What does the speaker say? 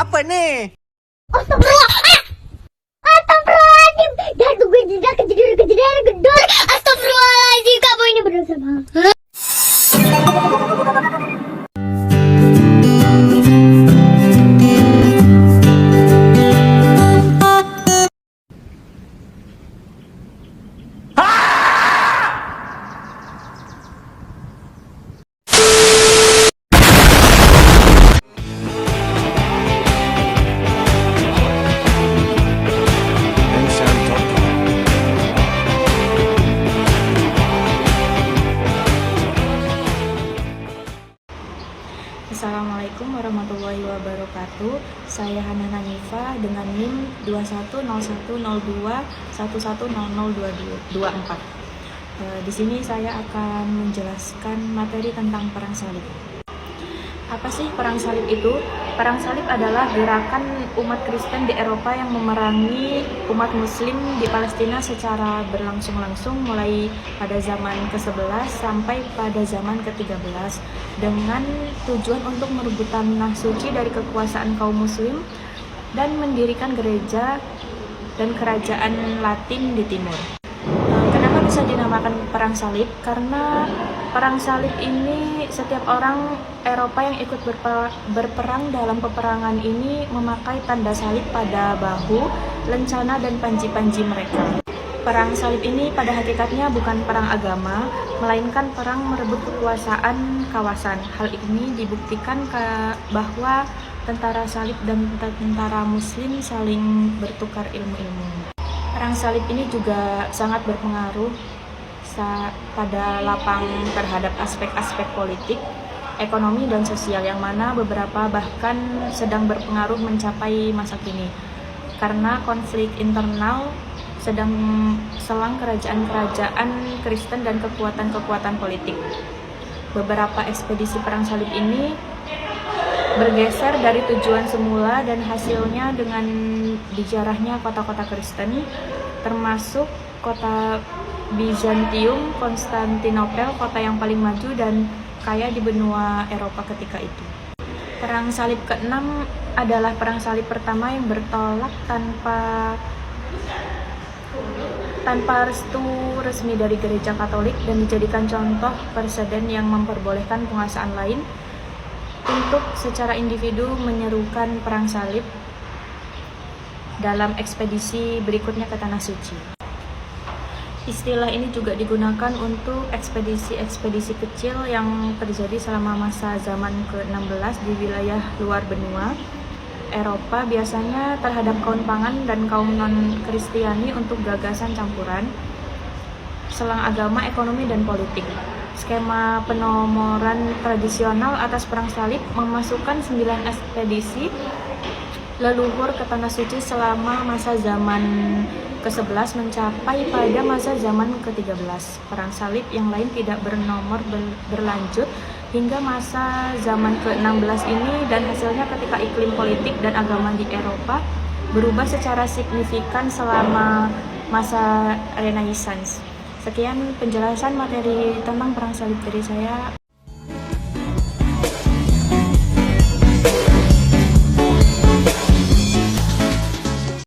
Apa nih? Astagfirullah. Astagfirullahaladzim. Dan gue tidak kejadian gedor. Astagfirullahaladzim. Kamu ini berdosa banget. Assalamualaikum warahmatullahi wabarakatuh. Saya Hana Hanifah dengan NIM 21010211000024. Di sini saya akan menjelaskan materi tentang perang salib. Apa sih perang salib itu? Perang salib adalah gerakan umat Kristen di Eropa yang memerangi umat Muslim di Palestina secara berlangsung-langsung mulai pada zaman ke-11 sampai pada zaman ke-13 dengan tujuan untuk merebut tanah suci dari kekuasaan kaum Muslim dan mendirikan gereja dan kerajaan Latin di timur. Kenapa bisa dinamakan perang salib? Karena perang salib ini setiap orang Eropa yang ikut berperang dalam peperangan ini memakai tanda salib pada bahu, lencana, dan panji-panji mereka. Perang salib ini pada hakikatnya bukan perang agama, melainkan perang merebut kekuasaan kawasan. Hal ini dibuktikan bahwa tentara salib dan tentara muslim saling bertukar ilmu-ilmu. Perang salib ini juga sangat berpengaruh pada lapang terhadap aspek-aspek politik, ekonomi, dan sosial yang mana beberapa bahkan sedang berpengaruh mencapai masa kini karena konflik internal sedang selang kerajaan-kerajaan Kristen dan kekuatan-kekuatan politik. Beberapa ekspedisi perang salib ini bergeser dari tujuan semula dan hasilnya dengan dijarahnya kota-kota Kristen termasuk kota Bizantium, Konstantinopel, kota yang paling maju dan kaya di benua Eropa ketika itu. Perang salib ke-6 adalah perang salib pertama yang bertolak tanpa restu resmi dari gereja Katolik dan dijadikan contoh preseden yang memperbolehkan penguasaan lain untuk secara individu menyerukan perang salib dalam ekspedisi berikutnya ke Tanah Suci. Istilah ini juga digunakan untuk ekspedisi-ekspedisi kecil yang terjadi selama masa zaman ke-16 di wilayah luar benua Eropa, biasanya terhadap kaum pagan dan kaum non-Kristiani untuk gagasan campuran selang agama, ekonomi, dan politik. Skema penomoran tradisional atas perang salib memasukkan 9 ekspedisi leluhur ke Tanah Suci selama masa zaman ke-11 mencapai pada masa zaman ke-13. Perang salib yang lain tidak bernomor berlanjut hingga masa zaman ke-16 ini dan hasilnya ketika iklim politik dan agama di Eropa berubah secara signifikan selama masa Renaissance. Sekian penjelasan materi tentang perang salib dari saya.